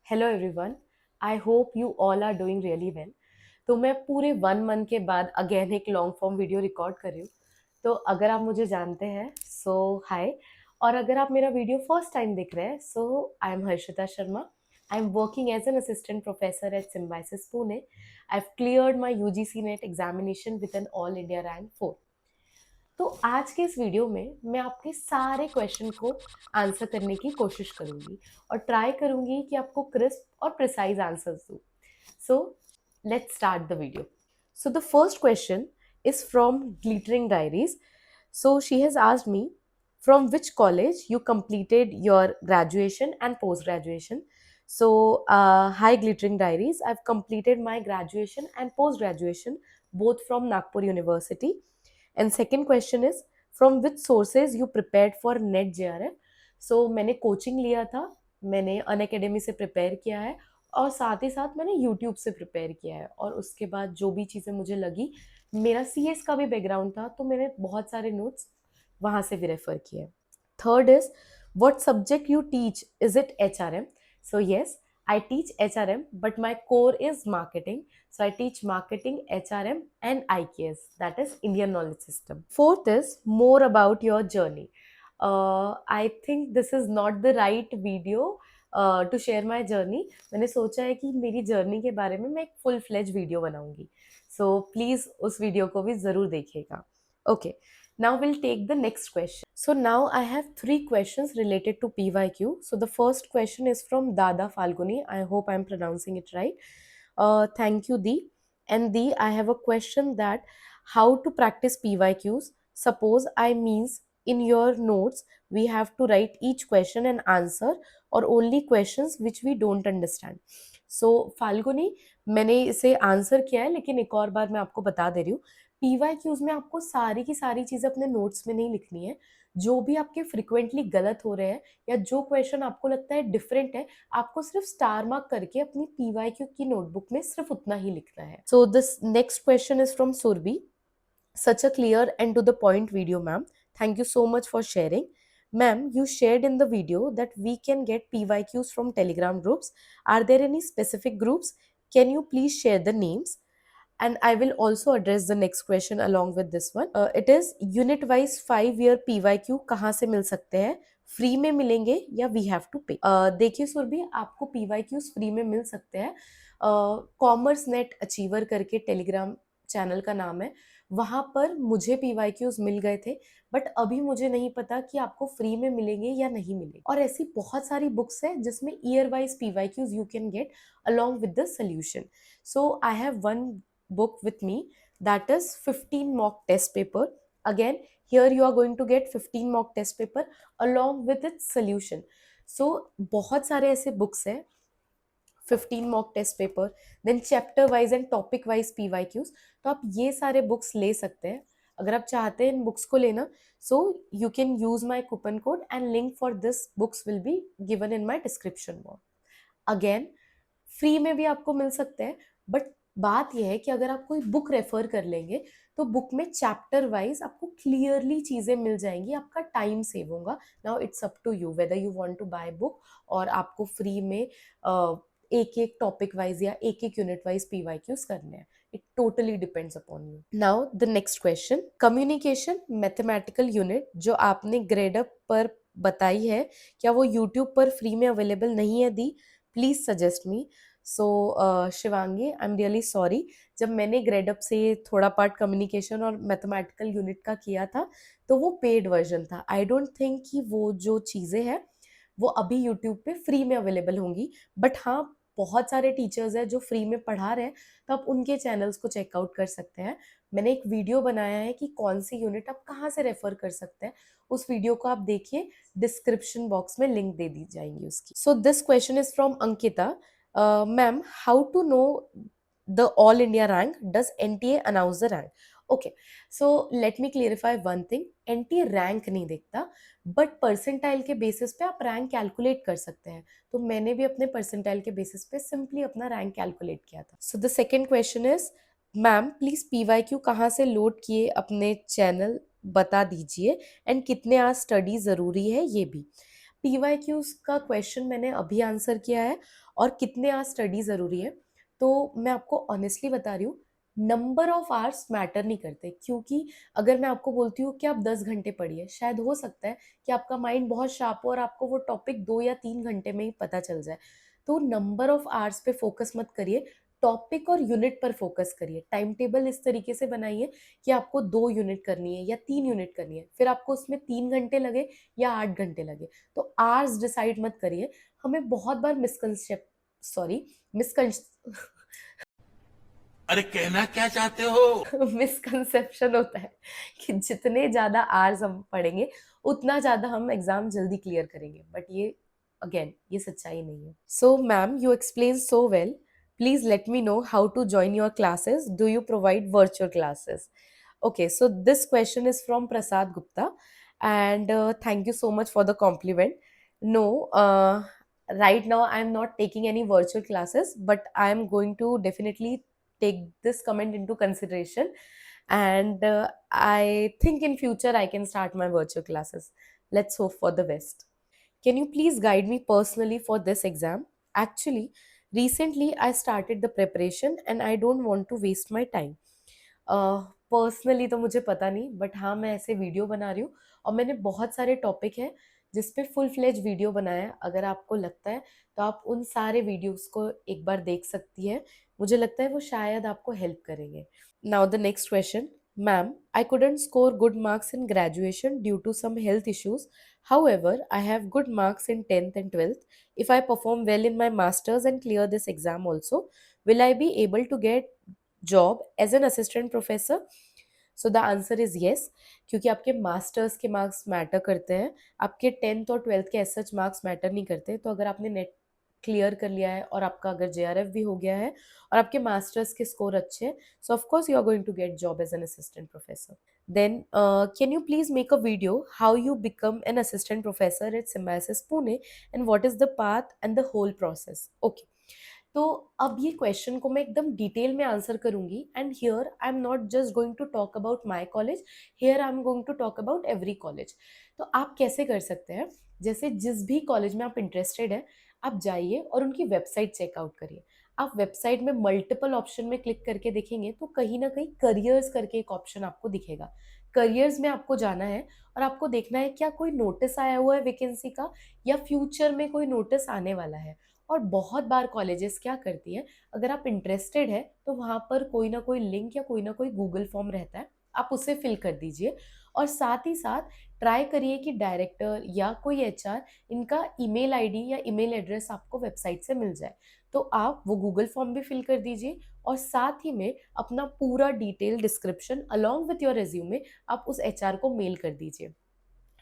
Hello everyone, I hope you all are doing really well. तो मैं पूरे 1 month के बाद अगेन एक लॉन्ग फॉर्म वीडियो रिकॉर्ड कर रही हूँ। तो अगर आप मुझे जानते हैं सो हाय, और अगर आप मेरा वीडियो फर्स्ट टाइम देख रहे हैं so I am Harshita Sharma. I am working as an assistant professor at Symbiosis Pune. I have cleared my UGC NET examination with an all India rank 4। तो आज के इस वीडियो में मैं आपके सारे क्वेश्चन को आंसर करने की कोशिश करूंगी और ट्राई करूंगी कि आपको क्रिस्प और प्रिसाइज आंसर्स दूं। So let's start the video. So the first question is from Glittering Diaries. So she has asked me, from which college you completed your graduation and post graduation? So hi Glittering Diaries, I've completed my graduation and post graduation both from Nagpur University. And second question is, from which sources you prepared for NET JRF? So मैंने coaching लिया था, मैंने Unacademy से prepare किया है और साथ ही साथ मैंने यूट्यूब से प्रिपेयर किया है। और उसके बाद जो भी चीज़ें मुझे लगी, मेरा सीएस का भी बैकग्राउंड था तो मैंने बहुत सारे नोट्स वहाँ से भी रेफर किए। Third is, what subject you teach? Is it HRM? So yes, I teach HRM, but my core is marketing. So I teach marketing, HRM, and IKS, that is Indian Knowledge System. Fourth is more about your journey. I think this is not the right video to share my journey. मैंने सोचा है कि मेरी journey के बारे में मैं एक फुल फ्लेज वीडियो बनाऊंगी, so प्लीज उस वीडियो को भी जरूर देखिएगा. Okay, now we'll take the next question. So now I have 3 questions related to PYQ. So the first question is from Dada Falguni. I hope I'm pronouncing it right. Thank you, Dee. And Dee, I have a question that how to practice PYQs. Suppose I means in your notes we have to write each question and answer, or only questions which we don't understand. So Falguni, मैंने इसे answer किया है लेकिन एक और बार मैं आपको बता दे रही हूँ, PYQs में आपको सारी की सारी चीज़ें अपने नोट्स में नहीं लिखनी है। जो भी आपके फ्रिक्वेंटली गलत हो रहे हैं या जो क्वेश्चन आपको लगता है डिफरेंट है, आपको सिर्फ स्टार मार्क करके अपनी PYQ की नोटबुक में सिर्फ उतना ही लिखना है. So this next question is from Surabhi. Such a clear and to the point video, ma'am. Thank you so much for sharing. Ma'am, you shared in the video that we can get PYQs from Telegram groups. Are there any specific groups? Can you please share the names? And I will also address the next question along with this one. It is unit wise 5 year PYQ कहाँ से मिल सकते हैं? Free में मिलेंगे या we have to पे? देखिए सुरभि, आपको PYQs फ्री में मिल सकते हैं. कॉमर्स नेट अचीवर करके टेलीग्राम चैनल का नाम है, वहाँ पर मुझे PYQs मिल गए थे, बट अभी मुझे नहीं पता कि आपको फ्री में मिलेंगे या नहीं मिलेंगे. और ऐसी बहुत सारी बुक्स है जिसमें year wise PYQs you can get along with the solution. So I have one book with me, that is 15 mock test paper. Again, here you are going to get 15 mock test paper along with its solution. So बहुत सारे ऐसे books हैं, 15 mock test paper, then chapter wise and topic wise PYQs. तो आप ये सारे books ले सकते हैं. अगर आप चाहते हैं इन बुक्स को लेना, so you can use my coupon code and link for this books will be given in my description box. Again, free में भी आपको मिल सकते हैं, बट बात यह है कि अगर आप कोई बुक रेफर कर लेंगे तो बुक में चैप्टर वाइज आपको क्लियरली चीजें मिल जाएंगी, आपका टाइम सेव होगा. Now it's up to you whether you want to buy book और आपको फ्री में एक एक टॉपिक वाइज या एक एक यूनिट वाइज PYQs करने हैं. It totally depends upon you. Now the next question, communication mathematical unit जो आपने ग्रेडअप पर बताई है, क्या वो यूट्यूब पर फ्री में अवेलेबल नहीं है? दी, please suggest me. So Shivangi, I am really sorry, जब मैंने ग्रेडअप से थोड़ा पार्ट कम्युनिकेशन और मैथमेटिकल यूनिट का किया था तो वो पेड वर्जन था. आई डोंट थिंक कि वो जो चीज़ें हैं वो अभी यूट्यूब पे फ्री में अवेलेबल होंगी, बट हाँ, बहुत सारे टीचर्स हैं जो फ्री में पढ़ा रहे हैं, तो आप उनके चैनल्स को चेकआउट कर सकते हैं. मैंने एक वीडियो बनाया है कि कौन सी यूनिट आप कहाँ से रेफर कर सकते हैं, उस वीडियो को आप देखिए, डिस्क्रिप्शन बॉक्स में लिंक दे दी जाएंगी उसकी. So this question is from Ankita. Ma'am, how to know the all India rank? Does NTA announce the rank? Okay, so let me clarify one thing. NTA rank नहीं देखता, बट परसेंटाइल के basis पे आप rank calculate कर सकते हैं. तो मैंने भी अपने परसेंटाइल के बेसिस पे सिंपली अपना रैंक कैलकुलेट किया था. So the second question is, ma'am please PYQ कहाँ से लोड किए अपने चैनल बता दीजिए, एंड कितने आज स्टडी ज़रूरी है ये भी. पीवाईक्यूज का क्वेश्चन मैंने अभी आंसर किया है, और कितने आवर्स स्टडी ज़रूरी है, तो मैं आपको ऑनेस्टली बता रही हूँ, नंबर ऑफ आवर्स मैटर नहीं करते, क्योंकि अगर मैं आपको बोलती हूँ कि आप 10 घंटे पढ़िए, शायद हो सकता है कि आपका माइंड बहुत शार्प हो और आपको वो टॉपिक 2 या 3 घंटे में ही पता चल जाए। तो नंबर ऑफ आवर्स पे फोकस मत करिए, टॉपिक और यूनिट पर फोकस करिए। टाइम टेबल इस तरीके से बनाइए कि आपको 2 यूनिट करनी है या 3 यूनिट करनी है, फिर आपको उसमें 3 घंटे लगे या 8 घंटे लगे, तो आवर्स डिसाइड मत करिए। हमें बहुत बार मिसकंसेप्ट सॉरी मिसकन अरे कहना क्या चाहते हो? मिसकंसेप्शन होता है कि जितने ज़्यादा आवर्स हम पढ़ेंगे उतना ज़्यादा हम एग्ज़ाम जल्दी क्लियर करेंगे, बट ये अगेन ये सच्चाई नहीं है। So ma'am, you explain so well, please let me know how to join your classes, do you provide virtual classes? Okay, so this question is from Prasad Gupta, and thank you so much for the compliment. No, right now I'm not taking any virtual classes, but I am going to definitely take this comment into consideration, and I think in future I can start my virtual classes. Let's hope for the best. Can you please guide me personally for this exam? Actually, recently I started the preparation and I don't want to waste my time. Personally तो मुझे पता नहीं, but हाँ मैं ऐसे video बना रही हूँ, और मैंने बहुत सारे टॉपिक हैं जिस पे फुल फ्लेज वीडियो बनाया है। अगर आपको लगता है तो आप उन सारे वीडियोस को एक बार देख सकती है, मुझे लगता है वो शायद आपको हेल्प करेंगे। Now the next question. Ma'am, I couldn't score good marks in graduation due to some health issues. However, I have good marks in 10th and 12th. If I perform well in my masters and clear this exam also, will I be able to get job as an assistant professor? So the answer is yes, क्योंकि आपके masters के marks matter करते हैं, आपके 10th और 12th के सच marks matter नहीं करते। तो अगर आपने नेट क्लियर कर लिया है और आपका अगर जेआरएफ भी हो गया है और आपके मास्टर्स के स्कोर अच्छे हैं, so of course you are going to get job as an assistant professor. Then can you please make a video how you become an assistant professor at Symbiosis Pune, and what is the path and the whole process? Okay, तो अब ये question को मैं एकदम detail में answer करूंगी, and here I am not just going to talk about my college, here I am going to talk about every college. तो आप कैसे कर सकते हैं, जैसे जिस भी कॉलेज में आप इंटरेस्टेड है, आप जाइए और उनकी वेबसाइट चेकआउट करिए। आप वेबसाइट में मल्टीपल ऑप्शन में क्लिक करके देखेंगे तो कहीं ना कहीं करियर्स करके एक ऑप्शन आपको दिखेगा। करियर्स में आपको जाना है और आपको देखना है क्या कोई नोटिस आया हुआ है वैकेंसी का, या फ्यूचर में कोई नोटिस आने वाला है। और बहुत बार कॉलेजेस क्या करती है, अगर आप इंटरेस्टेड है तो वहाँ पर कोई ना कोई लिंक या कोई ना कोई गूगल फॉर्म रहता है, आप उसे फिल कर दीजिए। और साथ ही साथ ट्राई करिए कि डायरेक्टर या कोई एचआर, इनका ईमेल आईडी या ईमेल एड्रेस आपको वेबसाइट से मिल जाए, तो आप वो गूगल फॉर्म भी फिल कर दीजिए, और साथ ही में अपना पूरा detail description along with your resume आप उस एचआर को मेल कर दीजिए।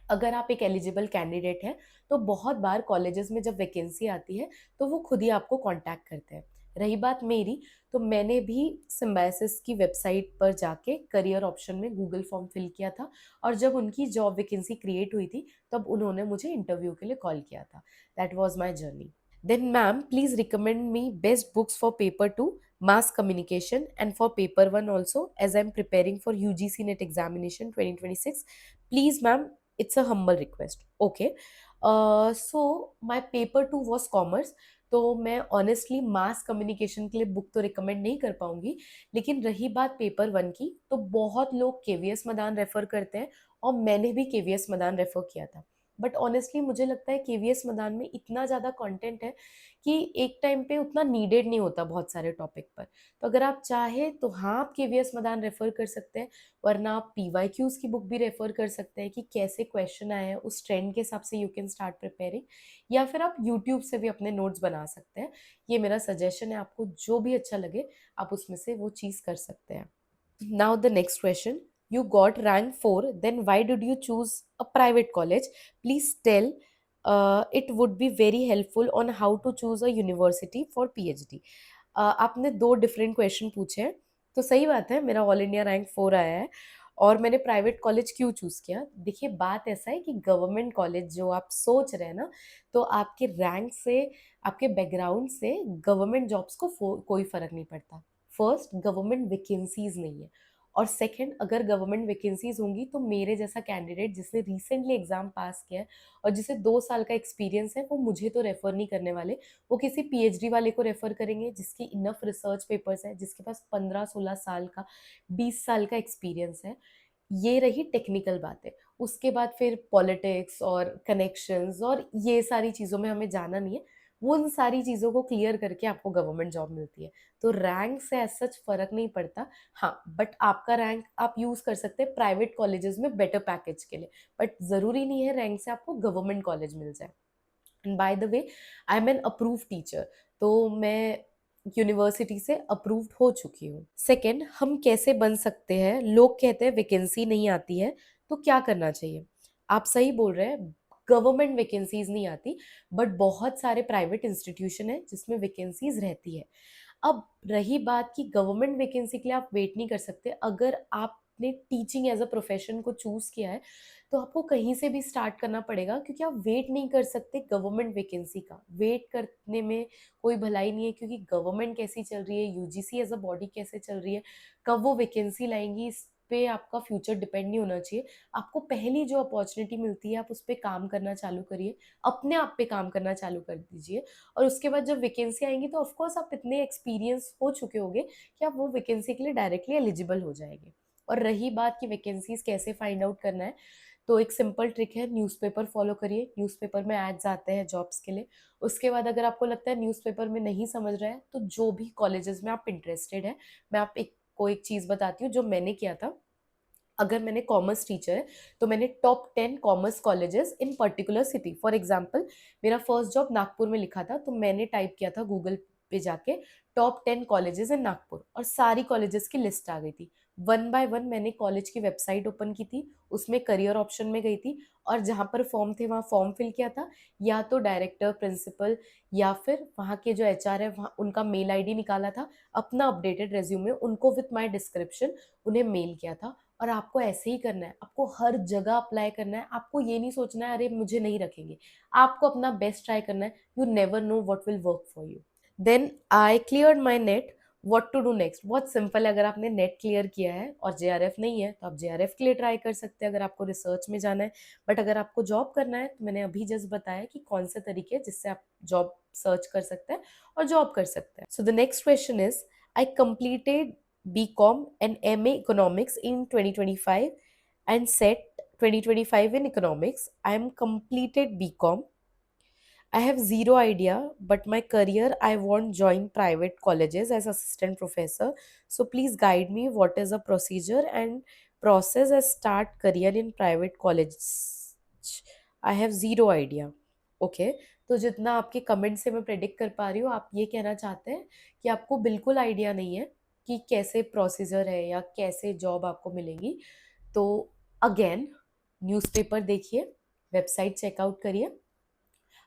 अगर आप एक एलिजिबल कैंडिडेट हैं तो बहुत बार कॉलेजेस में जब वैकेंसी आती है तो वो खुद ही आपको कांटेक्ट करते हैं। रही बात मेरी, तो मैंने भी सिम्बायसिस की वेबसाइट पर जाके करियर ऑप्शन में गूगल फॉर्म फिल किया था, और जब उनकी जॉब वैकेंसी क्रिएट हुई थी तब उन्होंने मुझे इंटरव्यू के लिए कॉल किया था। That was my journey. Then, ma'am, please recommend me best books for paper 2, mass communication, and for paper 1 also, as I'm preparing for UGC NET examination 2026. Please, ma'am, it's a humble request. Okay. So my paper 2 was commerce, तो मैं honestly mass communication के लिए book तो recommend नहीं कर पाऊंगी। लेकिन रही बात पेपर 1 की, तो बहुत लोग केवीएस मदान रेफर करते हैं, और मैंने भी केवीएस मदान रेफर किया था। बट ऑनेस्टली मुझे लगता है केवीएस मदान में इतना ज़्यादा कंटेंट है कि एक टाइम पे उतना नीडेड नहीं होता बहुत सारे टॉपिक पर। तो अगर आप चाहें तो हाँ, आप केवीएस मदान रेफर कर सकते हैं, वरना आप पीवाईक्यूज की बुक भी रेफर कर सकते हैं कि कैसे क्वेश्चन आए हैं, उस ट्रेंड के हिसाब से यू कैन स्टार्ट प्रिपेयरिंग। या फिर आप यूट्यूब से भी अपने नोट्स बना सकते हैं। ये मेरा सजेशन है, आपको जो भी अच्छा लगे आप उसमें से वो चीज़ कर सकते हैं। Now the next question. You got rank 4, then why did you choose a private college? Please tell. It would be very helpful on how to choose a university for PhD. आपने दो डिफरेंट क्वेश्चन पूछे हैं, तो सही बात है, मेरा all India rank 4 आया है। और मैंने प्राइवेट कॉलेज क्यों चूज़ किया? देखिए, बात ऐसा है कि गवर्नमेंट कॉलेज जो आप सोच रहे हैं ना, तो आपके रैंक से, आपके बैकग्राउंड से गवर्नमेंट जॉब्स को कोई फ़र्क नहीं पड़ता। फर्स्ट, गवर्नमेंट वैकेंसीज नहीं है, और सेकंड, अगर गवर्नमेंट वैकेंसीज होंगी तो मेरे जैसा कैंडिडेट जिसने रिसेंटली एग्जाम पास किया है और जिसे 2 साल का एक्सपीरियंस है, वो मुझे तो रेफर नहीं करने वाले, वो किसी पीएचडी वाले को रेफर करेंगे जिसकी इनफ रिसर्च पेपर्स है, जिसके पास 15-16 साल का, 20 साल का एक्सपीरियंस है। ये रही टेक्निकल बातें। उसके बाद फिर पॉलिटिक्स और कनेक्शंस और ये सारी चीज़ों में हमें जाना नहीं है। वो उन सारी चीज़ों को क्लियर करके आपको गवर्नमेंट जॉब मिलती है। तो रैंक से एज सच फ़र्क नहीं पड़ता। हाँ, बट आपका रैंक आप यूज़ कर सकते हैं प्राइवेट कॉलेजेस में बेटर पैकेज के लिए, बट ज़रूरी नहीं है रैंक से आपको गवर्नमेंट कॉलेज मिल जाए। And by the way, I am an approved teacher, तो मैं यूनिवर्सिटी से अप्रूव्ड हो चुकी हूँ। सेकंड, हम कैसे बन सकते हैं? लोग कहते हैं वैकेंसी नहीं आती है, तो क्या करना चाहिए? आप सही बोल रहे हैं, गवर्नमेंट वैकेंसीज नहीं आती, बट बहुत सारे प्राइवेट इंस्टीट्यूशन है जिसमें वैकेंसीज रहती है। अब रही बात कि गवर्नमेंट वैकेंसी के लिए आप वेट नहीं कर सकते। अगर आपने टीचिंग एज अ प्रोफेशन को चूज किया है, तो आपको कहीं से भी स्टार्ट करना पड़ेगा, क्योंकि आप वेट नहीं कर सकते गवर्नमेंट वैकेंसी का। वेट करने में कोई भलाई नहीं है, क्योंकि गवर्नमेंट कैसी चल रही है, यूजीसी एज अ बॉडी कैसे चल रही है, कब वो वैकेंसी लाएंगी, इस पे आपका फ्यूचर डिपेंड नहीं होना चाहिए। आपको पहली जो अपॉर्चुनिटी मिलती है, आप उस पर काम करना चालू करिए, अपने आप पे काम करना चालू कर दीजिए। और उसके बाद जब वैकेंसी आएंगी तो ऑफकोर्स आप इतने एक्सपीरियंस हो चुके होंगे कि आप वो वैकेंसी के लिए डायरेक्टली एलिजिबल हो जाएंगे। और रही बात कि वैकेंसीज कैसे फाइंड आउट करना है, तो एक सिंपल ट्रिक है, न्यूज़पेपर फॉलो करिए। न्यूज़पेपर में एड्स आते हैं जॉब्स के लिए। उसके बाद अगर आपको लगता है न्यूज़पेपर में नहीं समझ रहा है, तो जो भी कॉलेजेस में आप इंटरेस्टेड है, मैं आप एक चीज़ बताती हूँ जो मैंने किया था। अगर मैंने कॉमर्स टीचर है, तो मैंने top 10 commerce colleges in particular city, for example मेरा फर्स्ट जॉब नागपुर में लिखा था, तो मैंने टाइप किया था गूगल पे जाके टॉप 10 कॉलेजेस इन नागपुर, और सारी कॉलेजेस की लिस्ट आ गई थी। वन बाय वन मैंने कॉलेज की वेबसाइट ओपन की थी, उसमें करियर ऑप्शन में गई थी, और जहाँ पर फॉर्म थे वहाँ फॉर्म फिल किया था। या तो डायरेक्टर, प्रिंसिपल, या फिर वहाँ के जो एचआर है वहाँ उनका मेल आईडी निकाला था, अपना अपडेटेड रेज्यूमे उनको विथ माय डिस्क्रिप्शन उन्हें मेल किया था। और आपको ऐसे ही करना है, आपको हर जगह अप्लाई करना है। आपको ये नहीं सोचना है अरे मुझे नहीं रखेंगे, आपको अपना बेस्ट ट्राई करना है। You never know what will work for you. Then I cleared my NET. What to do next? बहुत सिंपल है। अगर आपने नेट क्लियर किया है और जेआरएफ नहीं है, तो आप जेआरएफ के लिए ट्राई कर सकते हैं अगर आपको रिसर्च में जाना है। बट अगर आपको जॉब करना है, तो मैंने अभी जस्ट बताया कि कौन से तरीके हैं जिससे आप जॉब सर्च कर सकते हैं और जॉब कर सकते हैं। So the next question is, I completed BCom and MA Economics in 2025 and set 2025 in Economics. I am completed BCom. I have zero idea, but my career I want join private colleges as assistant professor. So please guide me. What is the procedure and process as start career in private colleges? I have zero idea. Okay. तो जितना आपके comment से मैं predict कर पा रही हूँ, आप ये कहना चाहते हैं कि आपको बिल्कुल आइडिया नहीं है कि कैसे प्रोसीजर है या कैसे जॉब आपको मिलेगी। तो अगेन, न्यूज़पेपर देखिए, वेबसाइट चेकआउट करिए।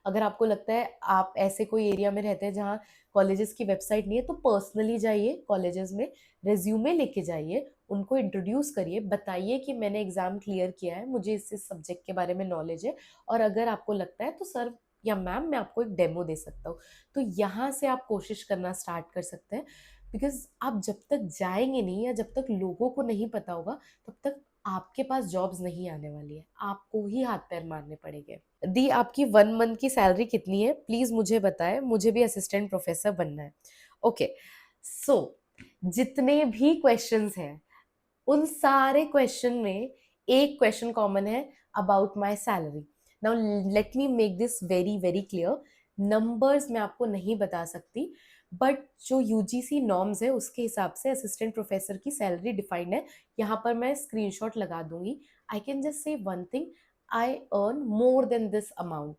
अगर आपको लगता है आप ऐसे कोई एरिया में रहते हैं जहाँ कॉलेजेस की वेबसाइट नहीं है, तो पर्सनली जाइए कॉलेजेस में, रेज्यूमे लेके जाइए, उनको इंट्रोड्यूस करिए, बताइए कि मैंने एग्जाम क्लियर किया है, मुझे इस सब्जेक्ट के बारे में नॉलेज है, और अगर आपको लगता है तो सर या मैम मैं आपको एक डेमो दे सकता हूँ। तो यहाँ से आप कोशिश करना स्टार्ट कर सकते हैं। बिकॉज आप जब तक जाएंगे नहीं या जब तक लोगों को नहीं पता होगा, तब तक आपके पास जॉब्स नहीं आने वाली है, आपको ही हाथ पैर मारने पड़ेंगे। दी, आपकी 1 मंथ की सैलरी कितनी है? प्लीज मुझे बताएं, मुझे भी असिस्टेंट प्रोफेसर बनना है। ओके, सो जितने भी क्वेश्चंस हैं, उन सारे क्वेश्चन में एक क्वेश्चन कॉमन है, about my salary. Now let me make this very very clear. Numbers मैं आपको नहीं बता सकती, बट जो यूजीसी नॉर्म्स है उसके हिसाब से असिस्टेंट प्रोफेसर की सैलरी डिफाइंड है। यहाँ पर मैं स्क्रीनशॉट लगा दूंगी। I can just say one thing, I earn more than this amount.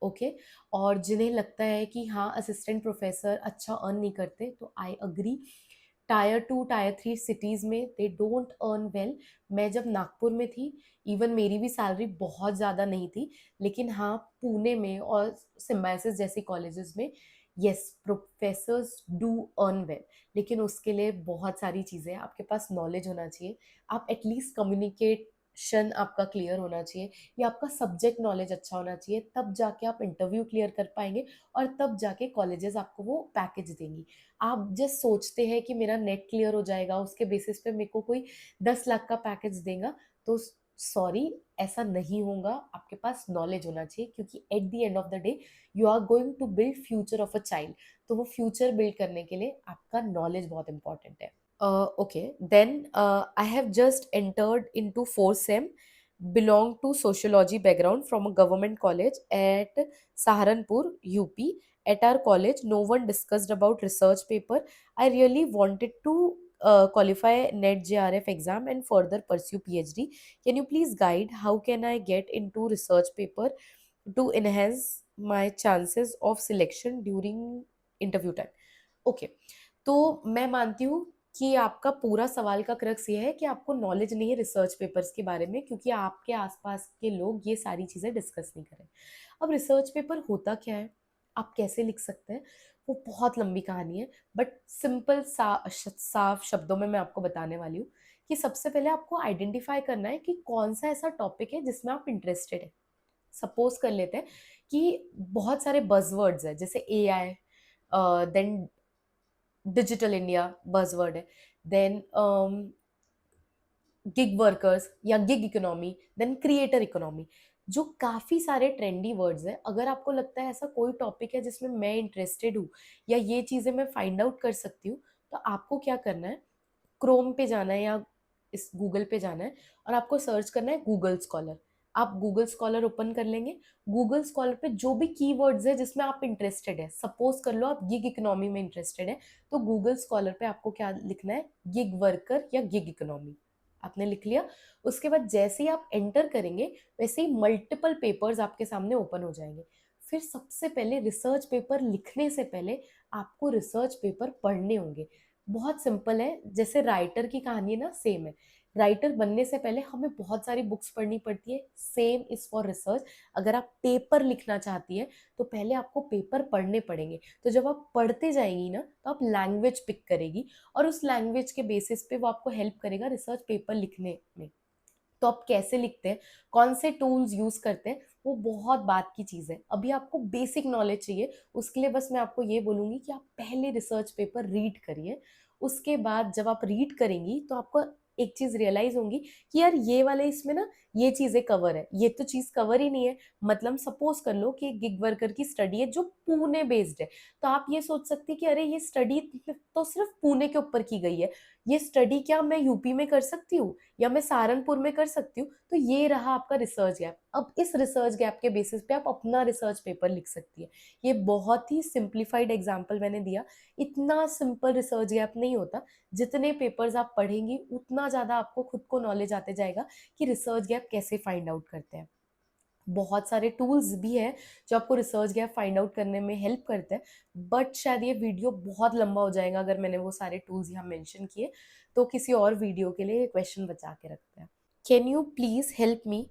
Okay, और जिन्हें लगता है कि हाँ असिस्टेंट प्रोफेसर अच्छा अर्न नहीं करते, तो I agree. Tyre 2 tyre 3 cities में दे डोंट अर्न वेल। मैं जब नागपुर में थी, इवन मेरी भी सैलरी बहुत ज़्यादा नहीं थी, लेकिन हाँ पुणे में और सिम्बायोसिस जैसी कॉलेजेस में yes professors do earn well. लेकिन उसके लिए बहुत सारी चीज़ें हैं, आपके पास नॉलेज होना चाहिए, आप एटलीस्ट कम्युनिकेट इंट्रोडक्शन आपका क्लियर होना चाहिए या आपका सब्जेक्ट नॉलेज अच्छा होना चाहिए, तब जाके आप इंटरव्यू क्लियर कर पाएंगे और तब जाके कॉलेजेस आपको वो पैकेज देंगी। आप जस्ट सोचते हैं कि मेरा नेट क्लियर हो जाएगा, उसके बेसिस पे मेरे को कोई 10 लाख का पैकेज देगा, तो सॉरी, ऐसा नहीं होगा। आपके पास नॉलेज होना चाहिए, क्योंकि at the end of the day you are going to build future of a child. तो वो फ्यूचर बिल्ड करने के लिए आपका नॉलेज बहुत इंपॉर्टेंट है। Okay, then I have just entered into 4th sem, belong to sociology background from a government college at Saharanpur, UP. At our college, no one discussed about research paper. I really wanted to qualify NET JRF exam and further pursue PhD. Can you please guide how can I get into research paper to enhance my chances of selection during interview time? Okay, तो मैं मानती हूँ कि आपका पूरा सवाल का crux ये है कि आपको नॉलेज नहीं है रिसर्च पेपर्स के बारे में, क्योंकि आपके आसपास के लोग ये सारी चीज़ें डिस्कस नहीं करें। अब रिसर्च पेपर होता क्या है, आप कैसे लिख सकते हैं, वो बहुत लंबी कहानी है, बट सिंपल साफ शब्दों में मैं आपको बताने वाली हूँ कि सबसे पहले आपको आइडेंटिफाई करना है कि कौन सा ऐसा टॉपिक है जिसमें आप इंटरेस्टेड है। सपोज कर लेते हैं कि बहुत सारे बज़वर्ड्स है, जैसे AI, then digital India buzzword है, देन गिग वर्कर्स या gig economy, then creator economy, जो काफ़ी सारे ट्रेंडी वर्ड्स हैं। अगर आपको लगता है ऐसा कोई टॉपिक है जिसमें मैं इंटरेस्टेड हूँ या ये चीज़ें मैं फाइंड आउट कर सकती हूँ, तो आपको क्या करना है, क्रोम पे जाना है या इस गूगल पे जाना है और आपको सर्च करना है गूगल स्कॉलर। आप गूगल स्कॉलर ओपन कर लेंगे। गूगल स्कॉलर पे जो भी कीवर्ड्स है जिसमें आप इंटरेस्टेड है, सपोज कर लो आप गिग इकोनॉमी में इंटरेस्टेड है, तो गूगल स्कॉलर पे आपको क्या लिखना है, गिग वर्कर या गिग इकोनॉमी। आपने लिख लिया। उसके बाद जैसे ही आप एंटर करेंगे, वैसे ही मल्टीपल पेपर्स आपके सामने ओपन हो जाएंगे। फिर सबसे पहले रिसर्च पेपर लिखने से पहले आपको रिसर्च पेपर पढ़ने होंगे। बहुत सिंपल है, जैसे राइटर की कहानी है ना, सेम है। राइटर बनने से पहले हमें बहुत सारी बुक्स पढ़नी पड़ती है, सेम इज फॉर रिसर्च। अगर आप पेपर लिखना चाहती है तो पहले आपको पेपर पढ़ने पड़ेंगे। तो जब आप पढ़ते जाएंगी ना, तो आप लैंग्वेज पिक करेगी और उस लैंग्वेज के बेसिस पे वो आपको हेल्प करेगा रिसर्च पेपर लिखने में। तो आप कैसे लिखते हैं, कौन से टूल्स यूज करते हैं, वो बहुत बात की चीज़ है। अभी आपको बेसिक नॉलेज चाहिए, उसके लिए बस मैं आपको ये बोलूँगी कि आप पहले रिसर्च पेपर रीड करिए। उसके बाद जब आप रीड करेंगी तो आपको एक चीज़ रियलाइज होगी कि यार ये वाले इसमें ना ये चीज़ें कवर है, ये तो चीज़ कवर ही नहीं है। मतलब सपोज कर लो कि एक गिग वर्कर की स्टडी है जो पुणे बेस्ड है, तो आप ये सोच सकती है कि अरे ये स्टडी तो सिर्फ पुणे के ऊपर की गई है, ये स्टडी क्या मैं यूपी में कर सकती हूँ या मैं सहारनपुर में कर सकती हूँ। तो ये रहा आपका रिसर्च गैप। अब इस रिसर्च गैप के बेसिस पे आप अपना रिसर्च पेपर लिख सकती है। ये बहुत ही सिंप्लीफाइड एग्जांपल मैंने दिया। इतना सिंपल रिसर्च गैप नहीं होता। जितने पेपर्स आप पढ़ेंगी उतना ज़्यादा आपको खुद को नॉलेज आते जाएगा कि रिसर्च गैप कैसे फाइंड आउट करते हैं। बहुत सारे टूल्स भी हैं जो आपको रिसर्च गैप फाइंड आउट करने में हेल्प करते हैं, बट शायद ये वीडियो बहुत लंबा हो जाएगा अगर मैंने वो सारे टूल्स यहाँ मेंशन किए, तो किसी और वीडियो के लिए क्वेश्चन बचा के रखते हैं। Can you please help me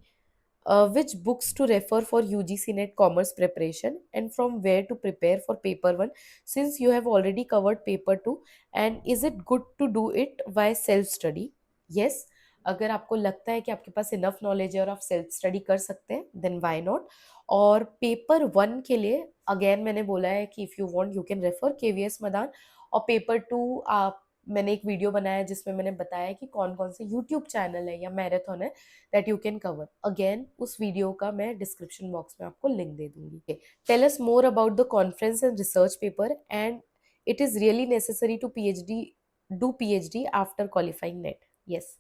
which books to refer for UGC NET commerce preparation and from where to prepare for paper 1, since you have already covered paper 2, and is it good to do it by self study? Yes, अगर आपको लगता है कि आपके पास enough knowledge है और आप self study कर सकते हैं, देन व्हाई नॉट। और पेपर 1 के लिए अगेन मैंने बोला है कि if you want you can refer KVS Madan. और पेपर 2 आप, मैंने एक वीडियो बनाया है जिसमें मैंने बताया कि कौन कौन से यूट्यूब चैनल है या मैराथन है that you can cover. Again उस वीडियो का मैं डिस्क्रिप्शन बॉक्स में आपको लिंक दे दूंगी। Tell us more about the conference and research paper and it is really necessary to PhD after qualifying NET. Yes,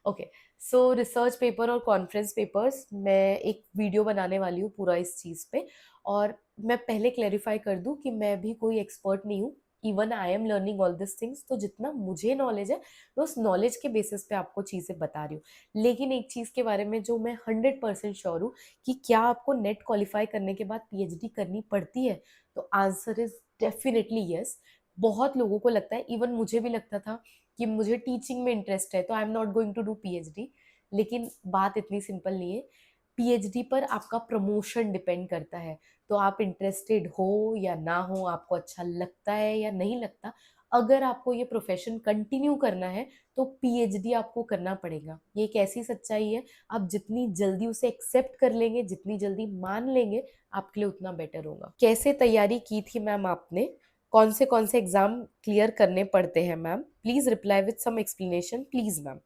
okay. So research paper और conference papers मैं एक वीडियो बनाने वाली हूँ पूरा इस चीज़ पे। और मैं पहले क्लैरिफाई कर दूँ कि मैं भी कोई एक्सपर्ट नहीं हूँ, even I am learning all this things. तो जितना मुझे नॉलेज है मैं उस नॉलेज के बेसिस पे आपको चीज़ें बता रही हूँ। लेकिन एक चीज़ के बारे में जो मैं 100% श्योर हूँ कि क्या आपको नेट क्वालिफाई करने के बाद PhD करनी पड़ती है, तो आंसर इज डेफिनेटली यस। बहुत लोगों को लगता है, इवन मुझे भी लगता था कि मुझे टीचिंग में इंटरेस्ट है तो I am not going to do PhD। लेकिन बात इतनी सिंपल नहीं है। PhD पर आपका प्रमोशन डिपेंड करता है। तो आप इंटरेस्टेड हो या ना हो, आपको अच्छा लगता है या नहीं लगता, अगर आपको ये प्रोफेशन कंटिन्यू करना है तो पीएचडी आपको करना पड़ेगा। ये एक ऐसी सच्चाई है, आप जितनी जल्दी उसे एक्सेप्ट कर लेंगे, जितनी जल्दी मान लेंगे, आपके लिए उतना बेटर होगा। कैसे तैयारी की थी मैम आपने, कौन से एग्जाम क्लियर करने पड़ते हैं ma'am, please reply with some explanation please ma'am.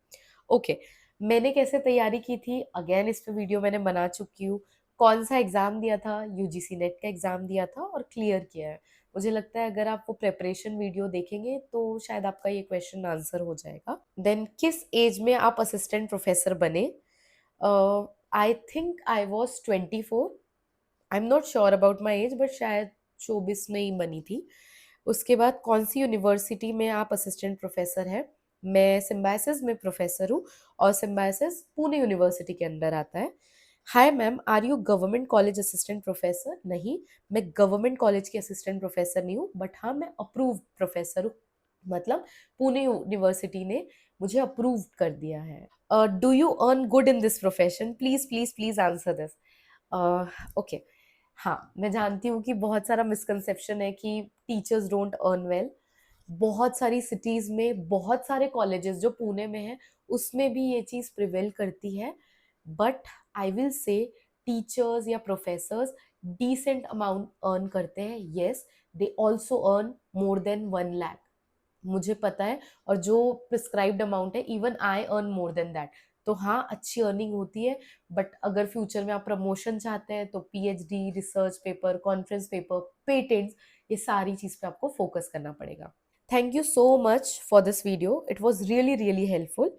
Okay, मैंने कैसे तैयारी की थी, अगेन इस पे वीडियो मैंने बना चुकी हूँ। कौन सा एग्जाम दिया था, यूजीसी नेट का एग्जाम दिया था और क्लियर किया है। मुझे लगता है अगर आप वो प्रेपरेशन वीडियो देखेंगे तो शायद आपका ये क्वेश्चन आंसर हो जाएगा। देन किस एज में आप असिस्टेंट प्रोफेसर बने? I think I was 24। I am not sure about my age, but शायद 24 में ही बनी थी। उसके बाद कौन सी यूनिवर्सिटी में आप असिस्टेंट प्रोफेसर हैं? मैं सिम्बायसिस में प्रोफेसर हूँ और सिम्बायसिस पुणे यूनिवर्सिटी के अंदर आता है। Hi ma'am, are you government college assistant professor? नहीं, मैं गवर्नमेंट कॉलेज की असिस्टेंट प्रोफेसर नहीं हूँ, बट हाँ मैं अप्रूव्ड प्रोफेसर हूँ। मतलब पुणे यूनिवर्सिटी ने मुझे अप्रूव कर दिया है। Do you earn good in this profession? Please please please answer this. Okay, हाँ मैं जानती हूँ कि बहुत सारा मिसकंसेप्शन है कि टीचर्स डोंट अर्न वेल। बहुत सारी सिटीज में बहुत सारे कॉलेजेस जो पुणे में है उसमें भी ये चीज प्रिवेल करती है, but I will say teachers या प्रोफेसर्स डिसेंट अमाउंट अर्न करते हैं। Yes, they also earn more than 1 lakh, मुझे पता है। और जो प्रिस्क्राइब्ड अमाउंट है, even I earn more than that. तो हाँ, अच्छी अर्निंग होती है, बट अगर फ्यूचर में आप प्रमोशन चाहते हैं तो PhD, research paper, conference paper, patents, ये सारी चीज पे आपको फोकस करना पड़ेगा। Thank you so much for this video. It was really, really helpful.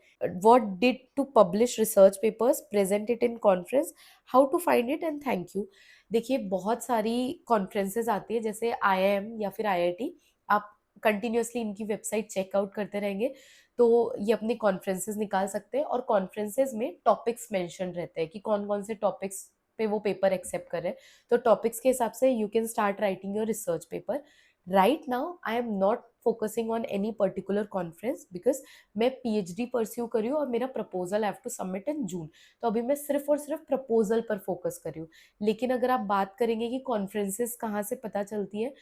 What did to publish research papers, present it in conference, how to find it and thank you. देखिए बहुत सारी कॉन्फ्रेंसेज आती है जैसे IIM या फिर IIT, आप continuously इनकी वेबसाइट चेकआउट करते रहेंगे तो ये अपने कॉन्फ्रेंसेज निकाल सकते हैं। और कॉन्फ्रेंसेज में टॉपिक्स मेंशन रहते हैं कि कौन कौन से टॉपिक्स पे वो पेपर एक्सेप्ट कर रहे हैं, तो टॉपिक्स के हिसाब से you can start writing your research paper. Right now I am not focusing on any particular conference because मैं पीएचडी परस्यू कर रही हूँ और मेरा proposal have to submit in June, तो अभी मैं सिर्फ और सिर्फ प्रपोजल पर फोकस कर रही हूँ। लेकिन अगर आप बात करेंगे कि कॉन्फ्रेंसेस कहाँ से पता चलती है,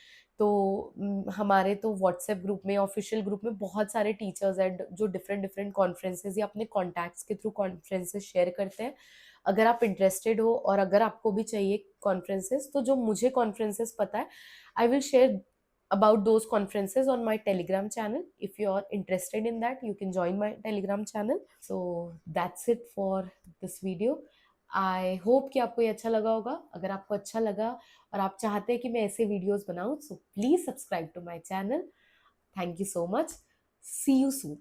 तो हमारे तो व्हाट्सएप ग्रुप में, ऑफिशियल ग्रुप में बहुत सारे टीचर्स हैं जो डिफरेंट डिफरेंट कॉन्फ्रेंसेज या अपने कॉन्टैक्ट्स के थ्रू कॉन्फ्रेंसेज शेयर करते हैं। अगर आप इंटरेस्टेड हो और अगर आपको भी चाहिए कॉन्फ्रेंसेज, तो जो मुझे कॉन्फ्रेंसेज पता है I will share about those conferences on my telegram channel. If you are interested in that, you can join my telegram channel. So that's it for this video. I hope कि आपको ये अच्छा लगा होगा। अगर आपको अच्छा लगा और आप चाहते हैं कि मैं ऐसे वीडियोस बनाऊं, so please subscribe to my channel. Thank you so much. See you soon.